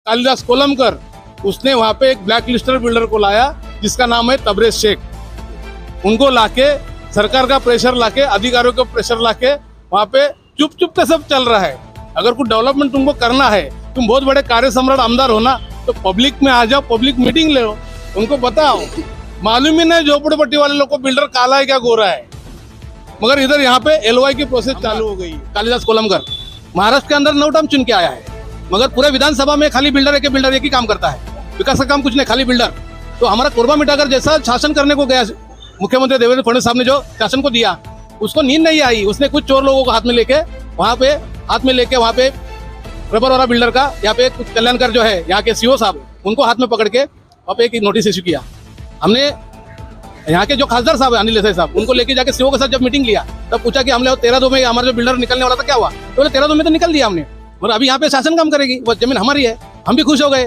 कालिदास कोलमकर, उसने वहाँ पे एक ब्लैक लिस्टर बिल्डर को लाया जिसका नाम है तबरेज शेख। उनको लाके सरकार का प्रेशर लाके, अधिकारियों का प्रेशर लाके वहाँ पे चुप चुप के सब चल रहा है। अगर कुछ डेवलपमेंट तुमको करना है, तुम बहुत बड़े कार्य सम्राट आमदार हो ना, तो पब्लिक में आ जाओ, पब्लिक मीटिंग ले लो, उनको बताओ। मालूम ही नहीं झोपड़पट्टी वाले लोग को बिल्डर काला है क्या गोरा है। मगर इधर यहाँ पे LOI की प्रोसेस चालू हो गई। कालिदास कोलमकर महाराष्ट्र के अंदर 9 टर्म चुन के आया है, मगर पूरे विधानसभा में खाली बिल्डर एक ही काम करता है, विकास का काम कुछ नहीं, खाली बिल्डर। तो हमारा कोरबा मिटाकर जैसा शासन करने को गया मुख्यमंत्री देवेंद्र फडणवीस साहब ने जो शासन को दिया, उसको नींद नहीं आई। उसने कुछ चोर लोगों को हाथ में लेके वहाँ पे रबर वाला बिल्डर का यहाँ पे कुछ कल्याणकर जो है यहाँ के CO साहब, उनको हाथ में पकड़ के वहाँ पे एक नोटिस इशू किया। हमने यहाँ के जो खासदार साहब है अनिल देसाई साहब, उनको लेके जाके CO के साथ जब मीटिंग लिया, तब पूछा कि हमने 13/2 में हमारा जो बिल्डर निकलने वाला था क्या हुआ, तो बोले 13/2 में तो निकल दिया हमने, और अभी यहाँ पे शासन काम करेगी, वो जमीन हमारी है। हम भी खुश हो गए,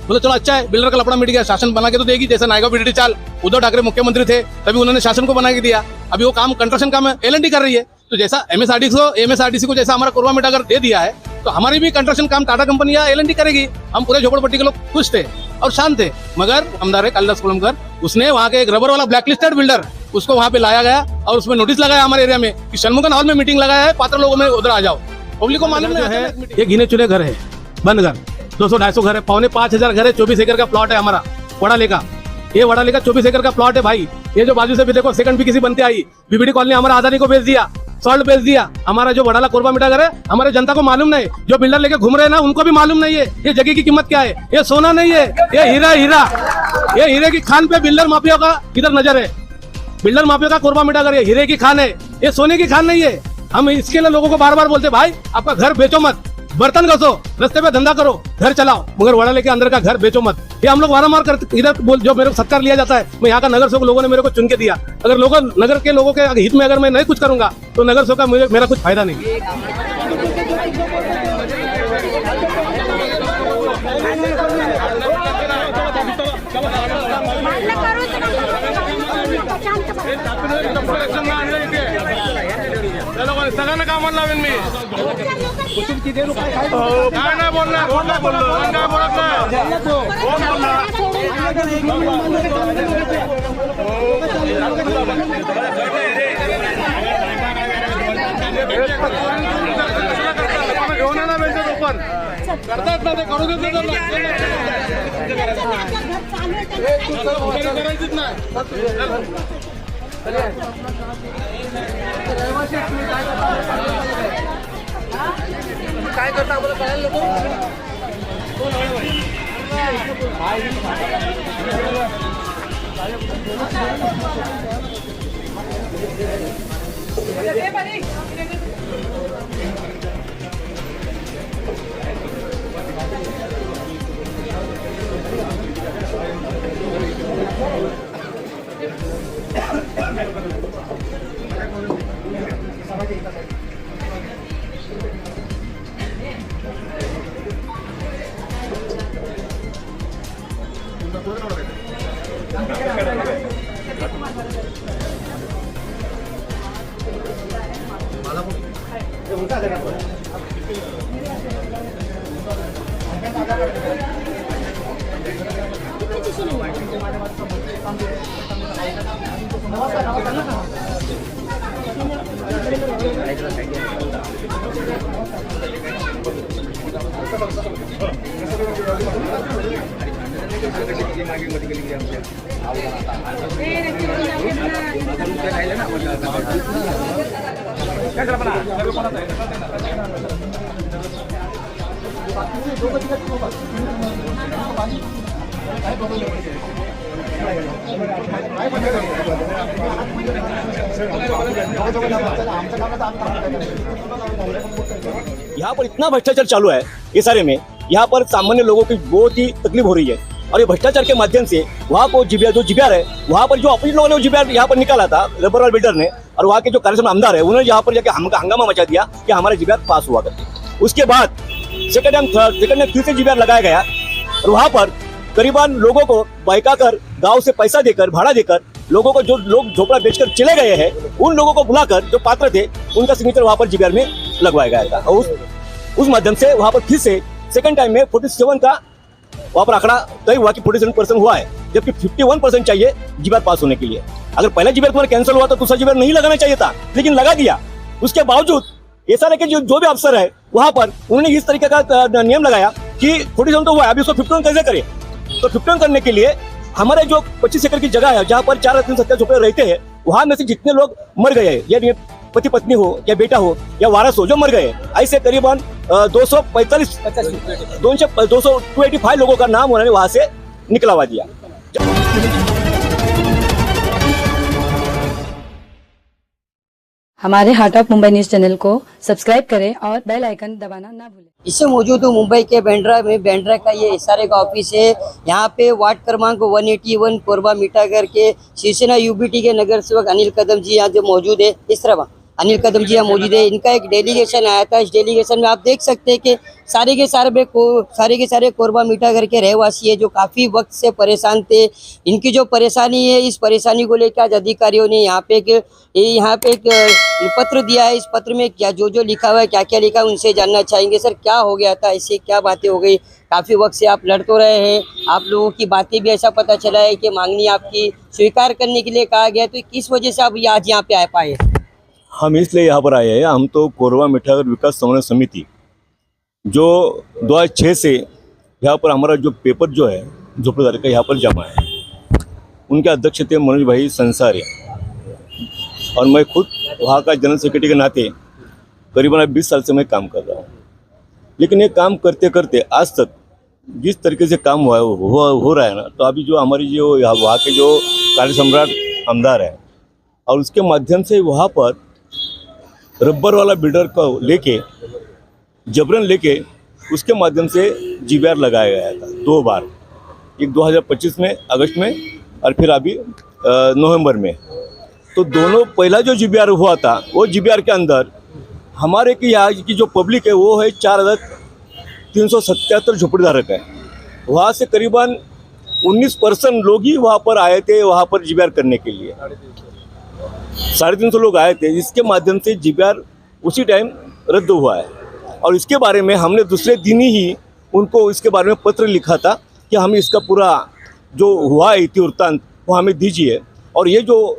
बोले चलो अच्छा है, बिल्डर का लफड़ा मिट गया, शासन बना के तो देगी। जैसे नायगांव BDT चाल, उद्धव ठाकरे मुख्यमंत्री थे तभी उन्होंने शासन को बना के दिया। अभी वो काम कंस्ट्रक्शन काम L&T कर रही है, तो जैसा MSRDC को जैसा हमारा कोरबा मिटाकर दे दिया है, तो हमारी भी कंस्ट्रक्शन काम टाटा कंपनी या L&T करेगी। हम पूरे झोपड़पट्टी के लोग खुश थे और शांत थे। मगर आमदार है कालिदास कोलमकर, उसने वहाँ के एक रबर वाला ब्लैकलिस्टेड बिल्डर, उसको वहाँ पे लाया गया और उसमें नोटिस लगाया हमारे एरिया में कि षणमुगन हॉल में मीटिंग लगाया है, पात्र लोगों में उधर आ जाओ। पब्लिक को मालूम नहीं है। ये गिने चुने घर है, बंद घर 200-250 घर है, 4,500 घर है, 24 एकड़ का प्लॉट है हमारा वड़ाले का। ये वड़ाले का 24 एकड़ का प्लॉट है भाई। ये जो बाजू से भी देखो सेकंड भी किसी बनते आई, BBD कॉलोनी हमारा आजादी को बेच दिया, सॉल्ट बेच दिया। हमारा जो वड़ाला कोरबा मिटा घर है, हमारे जनता को मालूम नहीं, जो बिल्डर लेके घूम रहे हैं ना, उनको भी मालूम नहीं है ये जगह की कीमत क्या है। ये सोना नहीं है, ये हीरा। ये हीरे की खान पे बिल्डर माफिया का इधर नजर है। बिल्डर माफिया का कोरबा मिटा घर ये हीरे की खान है, ये सोने की खान नहीं है। हम इसके लिए लोगों को बार बार बोलते भाई आपका घर बेचो मत, बर्तन घसो, रास्ते पे धंधा करो, घर चलाओ, मगर वड़ाले के अंदर का घर बेचो मत। ये हम लोग वारंवार करते। इधर जो मेरे को सत्कार लिया जाता है, मैं यहाँ का नगर सेवक लोगों ने मेरे को चुन के दिया। अगर नगर के लोगों के हित में अगर मैं नहीं कुछ करूंगा तो नगर सेवक का मेरा कुछ फायदा नहीं। सगळ्यांना कामाला लावेन मी, काय नाही बोलणार, काय बोलत करतात ना ते करू देत करायचीच नाही। काय करता बोला कळलं नको। यहाँ पर इतना भ्रष्टाचार चालू है ये सारे में, यहाँ पर सामान्य लोगों की बहुत ही तकलीफ हो रही है। और ये भ्रष्टाचार के माध्यम से वहाँ को GBR है, वहाँ पर जो अपने लोगों ने GBR यहाँ पर निकाला था रबर वाले बिल्डर ने, और वहाँ के जो कार्यक्रम आमदार है उन्होंने यहाँ पर जाके हंगामा मचा दिया कि हमारा GBR पास हुआ करके। उसके बाद सेकंड टाइम फिर से GBR लगाया गया और वहाँ पर करीबन लोगों को बहका कर, गाँव से पैसा देकर, भाड़ा देकर, लोगों को जो लोग झोपड़ा बेचकर चले गए हैं उन लोगों को बुलाकर जो पात्र थे उनका सिग्नेचर वहाँ पर GBR में लगवाया गया था। और उस माध्यम से वहाँ पर फिर से सेकंड टाइम में 47 का वहाँ पर आंकड़ा तय हुआ कि 47% हुआ है, जबकि 51% चाहिए जीबीआर पास होने के लिए। अगर पहला जीबीआर तुम्हारा कैंसिल हुआ तो दूसरा जीबीआर नहीं लगाना चाहिए था, लेकिन लगा दिया। उसके बावजूद ऐसा लेके जो भी अफसर है वहां पर उन्होंने इस तरीके का नियम लगाया कि 47 तो हुआ है, अभी उसको 51 कैसे करें। तो 51 करने के लिए हमारे जो 25 एकड़ की जगह है जहाँ पर 4 आदमी सत्या झोपड़े रहते हैं, वहां में से जितने लोग मर गए हैं, या पति पत्नी हो या बेटा हो या वारस हो जो मर गए, ऐसे करीबन 285 लोगों का नाम उन्होंने वहां से निकलवा दिया। हमारे heart of Mumbai news channel को सब्सक्राइब करें और बेल आइकन दबाना ना भूलें। इससे मौजूद हूँ मुंबई के बांद्रा में। बांद्रा का ये एसआरए का ऑफिस है। यहाँ पे वार्ड क्रमांक 181 कोरबा मीठागर के शिवसेना यूबीटी के नगर सेवक अनिल कदम जी यहाँ जो मौजूद है, इस तरह अनिल कदम जी यहाँ मौजूद है। इनका एक डेलीगेशन आया था। इस डेलीगेशन में आप देख सकते हैं कि सारे के सारे कोरबा मीठागर के रहवासी है जो काफ़ी वक्त से परेशान थे। इनकी जो परेशानी है, इस परेशानी को लेकर आज अधिकारियों ने यहाँ पे एक पत्र दिया है। इस पत्र में क्या जो लिखा हुआ है, क्या क्या लिखा है, उनसे जानना चाहेंगे। सर, क्या हो गया था, ऐसे क्या बातें हो गई? काफ़ी वक्त से आप लड़ तो रहे हैं, आप लोगों की बातें भी ऐसा पता चला है कि मांगनी आपकी स्वीकार करने के लिए कहा गया, तो किस वजह से आप आज यहाँ पे आ पाए? हम इसलिए यहाँ पर आए हैं, हम तो कोरबा मीठागर विकास समन्वय समिति जो 2006 से यहाँ पर हमारा जो पेपर जो है झोपड़ेदार का यहाँ पर जमा है, उनके अध्यक्ष थे मनोज भाई संसारी, और मैं खुद वहाँ का जनरल सेक्रेटरी के नाते करीबन 20 साल से मैं काम कर रहा हूँ। लेकिन ये काम करते करते आज तक जिस तरीके से काम हो रहा है ना, तो अभी जो हमारी जो वहाँ के जो कार्य सम्राट आमदार है, और उसके माध्यम से वहाँ पर रबर वाला बिल्डर को लेके जबरन लेके उसके माध्यम से जीबीआर लगाया गया था 2 बार, एक 2025 में अगस्त में और फिर अभी नवंबर में। तो दोनों पहला जो जीबीआर हुआ था, वो जीबीआर के अंदर हमारे की यहाँ की जो पब्लिक है वो है 4,377 झोपड़ीधारक है। वहाँ से करीबन 19% लोग ही वहाँ पर आए थे, वहाँ पर जीबीआर करने के लिए 350 लोग आए थे, जिसके माध्यम से जीबीआर उसी टाइम रद्द हुआ है। और इसके बारे में हमने दूसरे दिन ही उनको इसके बारे में पत्र लिखा था कि हमें इसका पूरा जो हुआ है इतिवृत्तांत वो हमें दीजिए, और ये जो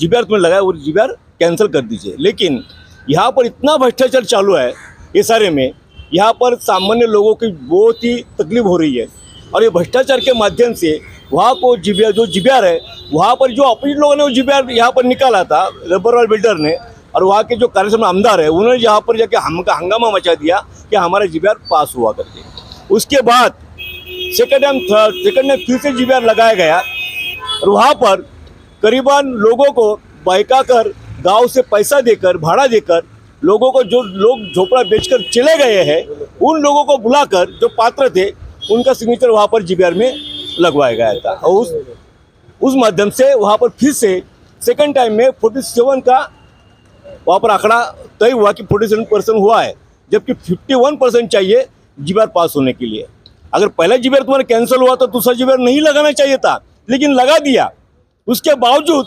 जीबीआर तुम्हें लगाया वो जीबीआर कैंसिल कर दीजिए। लेकिन यहाँ पर इतना भ्रष्टाचार चालू है एसआरए में, यहाँ पर सामान्य लोगों की बहुत ही तकलीफ हो रही है। और ये भ्रष्टाचार के माध्यम से वहाँ को जीबीआर है, वहाँ पर जो अपोजिट लोगों ने वो जीबीआर यहाँ पर निकाला था रबरवाल बिल्डर ने, और वहाँ के जो कार्यक्रम आमदार है उन्होंने यहाँ पर जाके हंगामा मचा दिया कि हमारा जीबीआर पास हुआ करके। उसके बाद सेकंड टाइम फिर से जीबीआर लगाया गया, और वहाँ पर करीबन लोगों को बहका कर, गाँव से पैसा देकर, भाड़ा देकर, लोगों को जो लोग झोपड़ा बेचकर चले गए हैं उन लोगों को बुलाकर जो पात्र थे उनका सिग्नेचर वहाँ पर जीबीआर में लगवाया गया था। और उस माध्यम से वहाँ पर फिर से सेकंड टाइम में 47 का वहाँ पर आंकड़ा तय हुआ कि 47% हुआ है, जबकि 51% चाहिए जीबीआर पास होने के लिए। अगर पहला जीबीआर तुम्हारा कैंसिल हुआ तो दूसरा जीबीआर नहीं लगाना चाहिए था, लेकिन लगा दिया। उसके बावजूद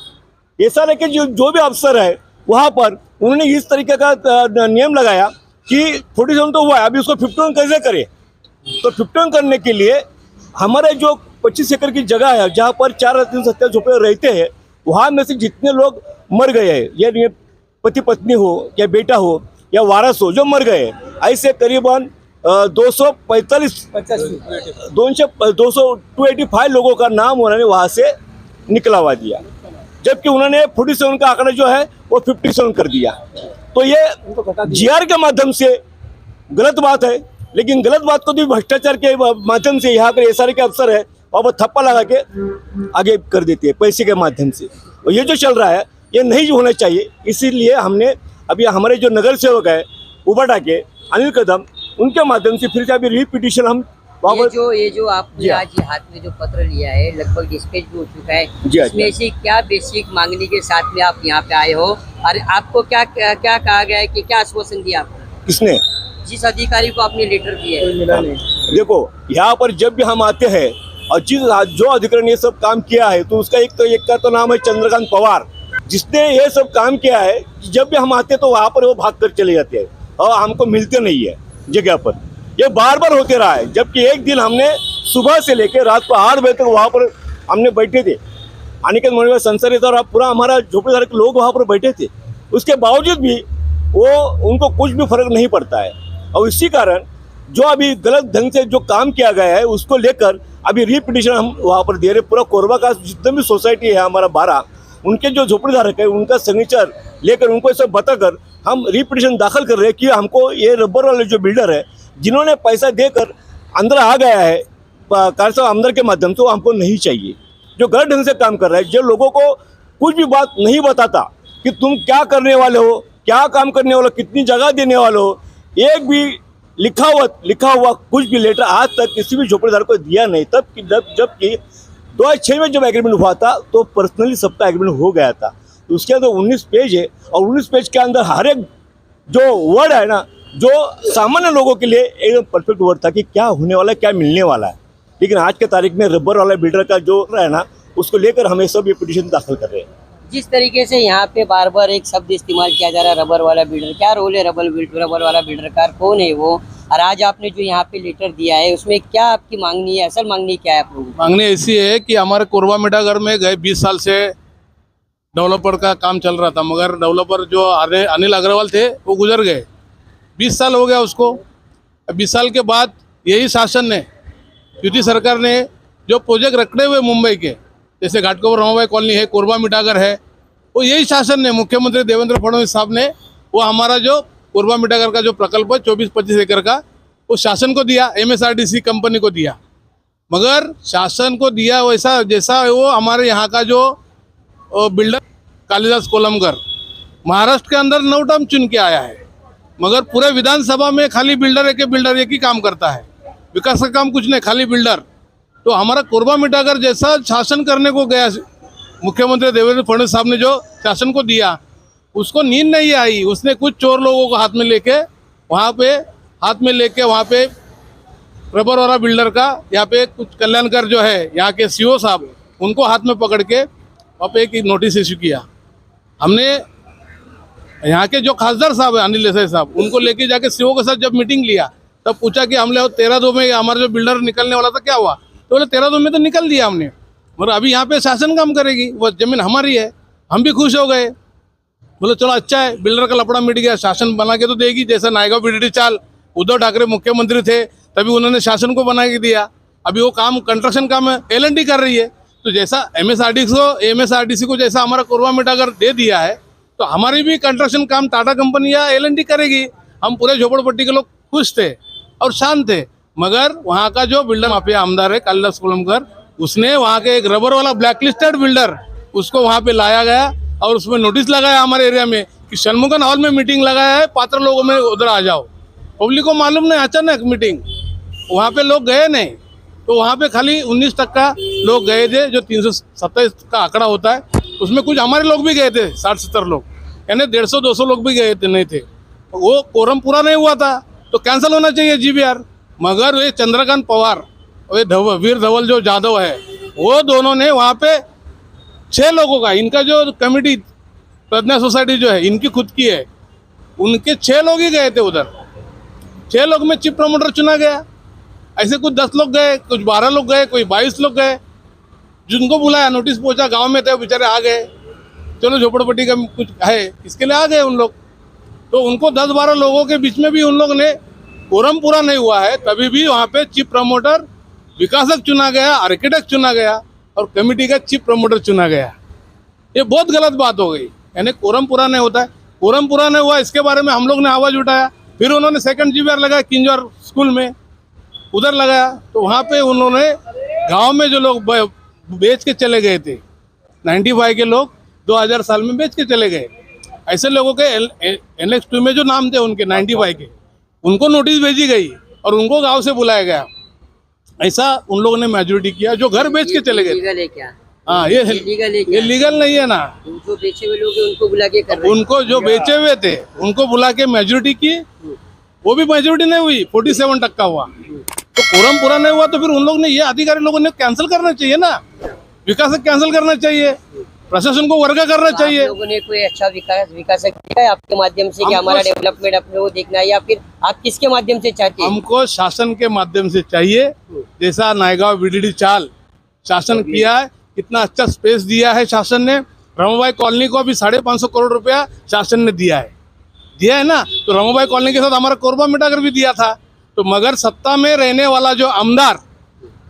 ऐसा लेके जो भी अफसर है वहाँ पर उन्होंने इस तरीके का नियम लगाया कि 47 तो हुआ है, अभी उसको 51 कैसे करें। तो 51 करने के लिए हमारे जो 25 एकड़ की जगह है जहाँ पर 4,377 झोपड़े रहते हैं, वहाँ में से जितने लोग मर गए हैं, या पति पत्नी हो या बेटा हो या वारस हो जो मर गए, ऐसे करीबन 285 लोगों का नाम उन्होंने वहाँ से निकलवा दिया, जबकि उन्होंने 47 का आंकड़ा जो है वो 57 कर दिया। तो ये जीआर के माध्यम से गलत बात है, लेकिन गलत बात को भी भ्रष्टाचार के माध्यम से यहाँ के एसआरए के अफसर है और वो थप्पा लगा के आगे कर देती है पैसे के माध्यम से। और ये जो चल रहा है ये नहीं होना चाहिए। इसीलिए हमने अभी हमारे जो नगर सेवक है उबाटा के अनिल कदम, उनके माध्यम से फिर से अभी रिपिटिशन हम ये जो आपने आज हाथ में जो पत्र लिया है लगभग डिस्पैच भी हो चुका है, इसमें से क्या बेसिक मांगनी के साथ में आप यहाँ पे आए हो, और आपको क्या क्या कहा गया है कि क्या आश्वासन दिया आपको? किसने? जिस अधिकारी को आपने लेटर दिया है। देखो, यहाँ पर जब भी हम आते हैं और जो अधिकारी ने ये सब काम किया है, तो उसका एक का तो नाम है चंद्रकांत पवार, जिसने ये सब काम किया है। जब भी हम आते हैं तो वहाँ पर वो भाग कर चले जाते हैं और हमको मिलते नहीं है जगह पर। ये बार बार होते रहा है। जबकि एक दिन हमने सुबह से लेकर रात को 8 बजे तक वहाँ पर हमने बैठे थे, अनिकेत मोहन संसारी और पूरा हमारा झोपड़ीदार के लोग वहाँ पर बैठे थे। उसके बावजूद भी उनको कुछ भी फर्क नहीं पड़ता है। और इसी कारण जो अभी गलत ढंग से जो काम किया गया है उसको लेकर अभी रीपिटिशन हम वहाँ पर दे रहे। पूरा कोरबा का जितने भी सोसाइटी है हमारा 12, उनके जो झोपड़ीधारक है उनका सिग्नेचर लेकर उनको सब बताकर हम रीपिटिशन दाखिल कर रहे हैं कि हमको ये रबर वाले जो बिल्डर है जिन्होंने पैसा देकर अंदर आ गया है कार्यसभा आमदार के माध्यम से, वो हमको नहीं चाहिए। जो गलत ढंग से काम कर रहा है, जो लोगों को कुछ भी बात नहीं बताता कि तुम क्या करने वाले हो, क्या काम करने वाले हो, कितनी जगह देने वाले हो, एक भी लिखा हुआ कुछ भी लेटर आज तक किसी भी झोपड़ीदार को दिया नहीं। जबकि 2006 में जब एग्रीमेंट हुआ था तो पर्सनली सबका एग्रीमेंट हो गया था। तो उसके अंदर 19 पेज है और 19 पेज के अंदर हर एक जो वर्ड है ना, जो सामान्य लोगों के लिए एकदम परफेक्ट वर्ड था कि क्या होने वाला है, क्या मिलने वाला है। लेकिन आज के तारीख में रबर वाला बिल्डर का जो है ना, उसको लेकर हमें सब ये पिटीशन दाखिल कर रहे हैं। जिस तरीके से यहाँ पे बार बार एक शब्द इस्तेमाल किया जा रहा है रबर वाला बिल्डर, क्या रोल है रबर वाला बिल्डर का, कौन है वो, और आज आपने जो यहाँ पे लेटर दिया है उसमें क्या आपकी मांगनी है, असल मांगनी क्या है आप लोगों की? मांगनी ऐसी है कि हमारे कोरबा मिठागर में गए 20 साल से डेवलपर का काम चल रहा था, मगर डेवलपर जो अनिल अग्रवाल थे वो गुजर गए। 20 साल हो गया उसको। 20 साल के बाद यही शासन ने, यूपी सरकार ने जो प्रोजेक्ट रखने हुए मुंबई के, जैसे घाटकोपर रमाबाई कॉलोनी है, कोरबा मिठागर है, वो यही शासन ने, मुख्यमंत्री देवेंद्र फडणवीस साहब ने वो हमारा जो कोरबा मिठागर का जो प्रकल्प है 24-25 एकड़ का, वो शासन को दिया, MSRDC कंपनी को दिया। मगर शासन को दिया वैसा जैसा वो हमारे यहाँ का जो बिल्डर कालिदास कोलमकर महाराष्ट्र के अंदर 9 टर्म चुन के आया है, मगर पूरे विधानसभा में खाली बिल्डर एक ही काम करता है, विकास का काम कुछ नहीं, खाली बिल्डर। तो हमारा कोरबा मिठागर जैसा शासन करने को गया मुख्यमंत्री देवेंद्र फडणवीस साहब ने जो शासन को दिया, उसको नींद नहीं आई। उसने कुछ चोर लोगों को हाथ में लेके वहाँ पे रबर वाला बिल्डर का, यहाँ पे कुछ कल्याणकर जो है यहाँ के CO साहब, उनको हाथ में पकड़ के वहाँ पे एक नोटिस इशू किया। हमने यहाँ के जो खासदार साहब है अनिल देसाई साहब, उनको लेके जाके CO के साथ जब मीटिंग लिया तब पूछा कि हमने 13/2 में हमारा जो बिल्डर निकलने वाला था क्या हुआ, तो बोले 13/2 में तो निकल दिया हमने, मगर अभी यहाँ पे शासन काम करेगी, वो जमीन हमारी है। हम भी खुश हो गए, बोले चलो अच्छा है, बिल्डर का लफड़ा मिट गया, शासन बना के तो देगी। जैसा नायगांव BDD चाल, उद्धव ठाकरे मुख्यमंत्री थे तभी उन्होंने शासन को बना के दिया। अभी वो काम कंस्ट्रक्शन काम है, L&T कर रही है। तो जैसा MSRDC को जैसा हमारा कोरबा मिठागर दे दिया है, तो हमारी भी कंस्ट्रक्शन काम टाटा कंपनी या L&T करेगी। हम पूरे झोपड़पट्टी के लोग खुश थे और शांत थे। मगर वहाँ का जो बिल्डर माफिया आमदार है कालिदास कोलमकर, उसने वहाँ के एक रबर वाला ब्लैकलिस्टेड बिल्डर, उसको वहाँ पे लाया गया और उसमें नोटिस लगाया हमारे एरिया में कि षणमुगन हॉल में मीटिंग लगाया है, पात्र लोगों में उधर आ जाओ। पब्लिक को मालूम नहीं, अचानक मीटिंग, वहाँ पे लोग गए नहीं। तो वहाँ पे खाली 19% लोग गए थे, जो 327 का आंकड़ा होता है, उसमें कुछ हमारे लोग भी गए थे, 60-70 लोग, यानी 150-200 लोग भी गए थे, नहीं थे। वो कोरम पूरा नहीं हुआ था तो कैंसिल होना चाहिए GBR। मगर वे चंद्रकांत पवार, वे वीर धवल जो जाधव है, वो दोनों ने वहाँ पे 6 लोगों का, इनका जो कमेटी प्रज्ञा सोसाइटी जो है इनकी खुद की है, उनके 6 लोग ही गए थे उधर। 6 लोग में चीफ प्रमोटर चुना गया। ऐसे कुछ 10 लोग गए, कुछ 12 लोग गए, कोई 22 लोग गए। जिनको बुलाया, नोटिस पहुंचा, गांव में थे, बेचारे आ गए, चलो झोपड़पट्टी का कुछ है इसके लिए आ गए उन लोग। तो उनको 10-12 लोगों के बीच में भी उन लोग ने, कोरम पूरा नहीं हुआ है तभी भी वहाँ पे चीफ प्रमोटर विकासक चुना गया, आर्किटेक्ट चुना गया और कमेटी का चीफ प्रमोटर चुना गया। ये बहुत गलत बात हो गई, यानी कोरम पूरा नहीं होता है। कोरम पूरा नहीं हुआ, इसके बारे में हम लोग ने आवाज़ उठाया। फिर उन्होंने 2nd GBR लगाया किंजौर स्कूल में, उधर लगाया। तो वहाँ पे उन्होंने गांव में जो लोग बेच के चले गए थे, 95 के लोग 2000 साल में बेच के चले गए, ऐसे लोगों के NX 2 में जो नाम थे उनके 95 के, उनको नोटिस भेजी गई और उनको गांव से बुलाया गया। ऐसा उन लोगों ने मेजोरिटी किया, जो घर बेच के चले गए। लीगल है क्या? हाँ, ये लीगल नहीं है ना। जो बेचे हुए लोग हैं उनको बुला के कर रहे हैं। उनको जो बेचे हुए थे उनको बुला के मेजोरिटी की, वो भी मेजोरिटी नहीं हुई, 47% हुआ। तो कोरम पूरा नहीं हुआ तो फिर उन लोग ने, ये अधिकारी लोगों ने कैंसिल करना चाहिए ना, विकास कैंसिल करना चाहिए। प्रशासन को वर्ग करना आप चाहिए। लोगों ने कोई अच्छा विकास किया है आपके माध्यम से कि हमको- हमारा डेवलपमेंट अपने वो देखना है, या फिर आप किसके माध्यम से चाहते हैं? हमको शासन के माध्यम से चाहिए, जैसा नायगांव बीडीडी चाल शासन किया है, कितना अच्छा स्पेस दिया है शासन ने। रमाबाई कॉलोनी को अभी 550 करोड़ रुपया शासन ने दिया है ना। तो रमाबाई कॉलोनी के साथ हमारा कोरबा मिठागर भी दिया था। तो मगर सत्ता में रहने वाला जो आमदार,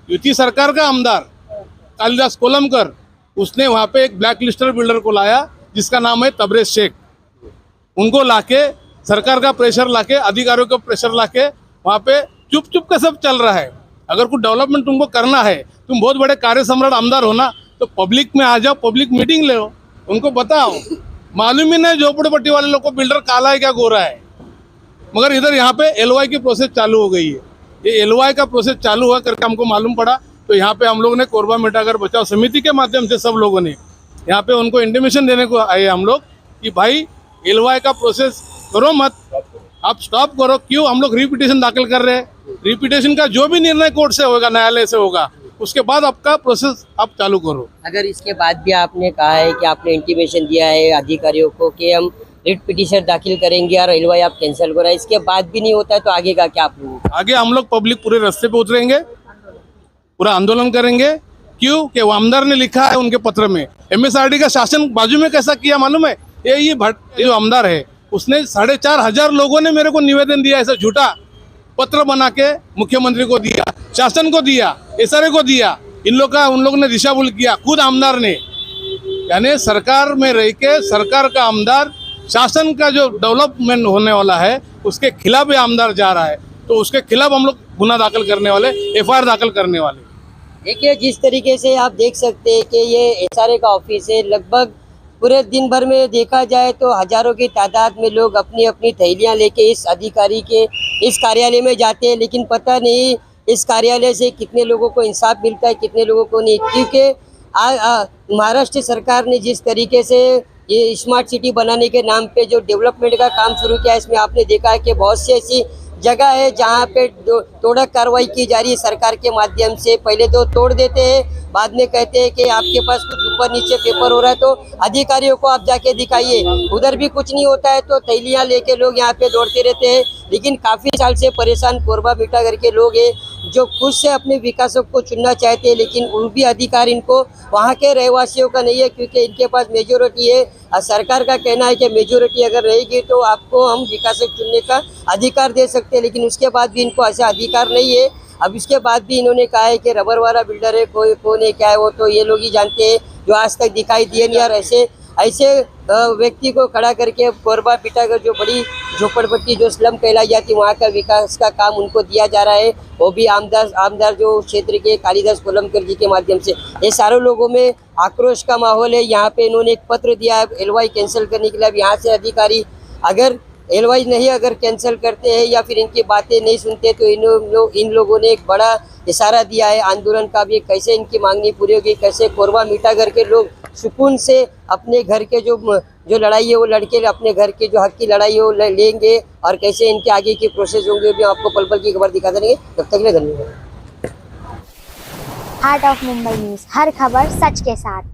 युति सरकार का आमदार कालिदास कोलमकर, उसने वहाँ पे एक ब्लैक लिस्टर बिल्डर को लाया जिसका नाम है तबरेज शेख। उनको लाके सरकार का प्रेशर लाके, अधिकारियों का प्रेशर लाके वहाँ पे चुप चुप का सब चल रहा है। अगर कुछ डेवलपमेंट तुमको करना है, तुम बहुत बड़े कार्य सम्राट आमदार हो ना, तो पब्लिक में आ जाओ, पब्लिक मीटिंग ले लो, उनको बताओ। मालूम ही नहीं झोपड़पट्टी वाले लोग को बिल्डर काला है क्या गोरा है। मगर इधर यहाँ पे एलवाई की प्रोसेस चालू हो गई है। ये एलवाई का प्रोसेस चालू हुआ करके हमको मालूम पड़ा, तो यहाँ पे हम लोग ने कोरबा मिठागर बचाओ समिति के माध्यम से सब लोगों ने यहाँ पे उनको इंटीमेशन देने को आए हम लोग कि भाई एलवाई का प्रोसेस करो मत, आप स्टॉप करो। क्यों हम लोग रिपिटिशन दाखिल कर रहे हैं? रिपिटिशन का जो भी निर्णय कोर्ट से होगा, न्यायालय से होगा, उसके बाद आपका प्रोसेस आप चालू करो। अगर इसके बाद भी आपने कहा है कि आपने इंटीमेशन दिया है अधिकारियों को कि हम रिट पिटीशन दाखिल करेंगे और एलवाई आप कैंसिल करो, इसके बाद भी नहीं होता है, तो आगे का क्या आप लोगों को? आगे हम लोग पब्लिक पूरे रास्ते पे उतरेंगे, पूरा आंदोलन करेंगे। क्यों कि वो आमदार ने लिखा है उनके पत्र में। एमएसआरडी का शासन बाजू में कैसा किया मालूम है? ये जो आमदार है उसने 4,500 लोगों ने मेरे को निवेदन दिया, ऐसा झूठा पत्र बना के मुख्यमंत्री को दिया, शासन को दिया, एसआरए को दिया। इन लोग का उन लोगों ने दिशाभूल किया, खुद आमदार ने। यानी सरकार में रह के सरकार का आमदार शासन का जो डेवलपमेंट होने वाला है उसके खिलाफ ये आमदार जा रहा है, तो उसके खिलाफ हम लोग गुना दाखिल करने वाले, एफआईआर दाखिल करने वाले। देखिए, जिस तरीके से आप देख सकते हैं कि ये एसआरए का ऑफिस है, लगभग पूरे दिन भर में देखा जाए तो हजारों की तादाद में लोग अपनी अपनी थैलियां लेके इस अधिकारी के इस कार्यालय में जाते हैं, लेकिन पता नहीं इस कार्यालय से कितने लोगों को इंसाफ मिलता है, कितने लोगों को नहीं। क्योंकि महाराष्ट्र सरकार ने जिस तरीके से ये स्मार्ट सिटी बनाने के नाम पे जो डेवलपमेंट का काम शुरू किया है, इसमें आपने देखा है कि बहुत सी ऐसी जगह है जहाँ पे तोड़क कार्रवाई की जा रही है सरकार के माध्यम से। पहले तो तोड़ देते हैं, बाद में कहते हैं कि आपके पास कुछ ऊपर नीचे पेपर हो रहा है तो अधिकारियों को आप जाके दिखाइए, उधर भी कुछ नहीं होता है तो थैलियाँ लेके लोग यहाँ पे दौड़ते रहते हैं। लेकिन काफ़ी साल से परेशान कोरबा मिठागर के लोग हैं जो खुद से अपने विकासक को चुनना चाहते हैं, लेकिन उन भी अधिकार इनको वहाँ के रहवासियों का नहीं है, क्योंकि इनके पास मेजोरिटी है। और सरकार का कहना है कि मेजोरिटी अगर रहेगी तो आपको हम विकासक चुनने का अधिकार दे सकते हैं, लेकिन उसके बाद भी इनको ऐसा अधिकार नहीं है। अब इसके बाद भी इन्होंने कहा है कि रबर वाला बिल्डर है, कोई कौन है क्या है वो तो ये लोग ही जानते हैं, जो आज तक दिखाई दिए नहीं। और ऐसे व्यक्ति को खड़ा करके कोरबा मिठागर जो बड़ी झोपड़पट्टी जो स्लम कहलाई जाती वहाँ का विकास का काम उनको दिया जा रहा है, वो भी आमदार जो क्षेत्र के कालिदास कोलमकर जी के माध्यम से। ये सारे लोगों में आक्रोश का माहौल है। यहाँ पे इन्होंने एक पत्र दिया है एलवाई कैंसिल करने के लिए। अब यहाँ से अधिकारी अगर एलवाई नहीं अगर कैंसिल करते हैं या फिर इनकी बातें नहीं सुनते तो इन लोगों ने एक बड़ा इशारा दिया है आंदोलन का भी। कैसे इनकी मांगनी पूरी होगी, कैसे कोरबा मिठागर के लोग सुकून से अपने घर के जो लड़ाई है वो लड़के अपने घर के जो हक की लड़ाई है वो लेंगे, और कैसे इनके आगे की प्रोसेस होंगे भी आपको पल पल की खबर दिखा देंगे। तब तक के लिए धन्यवाद। हार्ट ऑफ मुंबई न्यूज, हर खबर सच के साथ।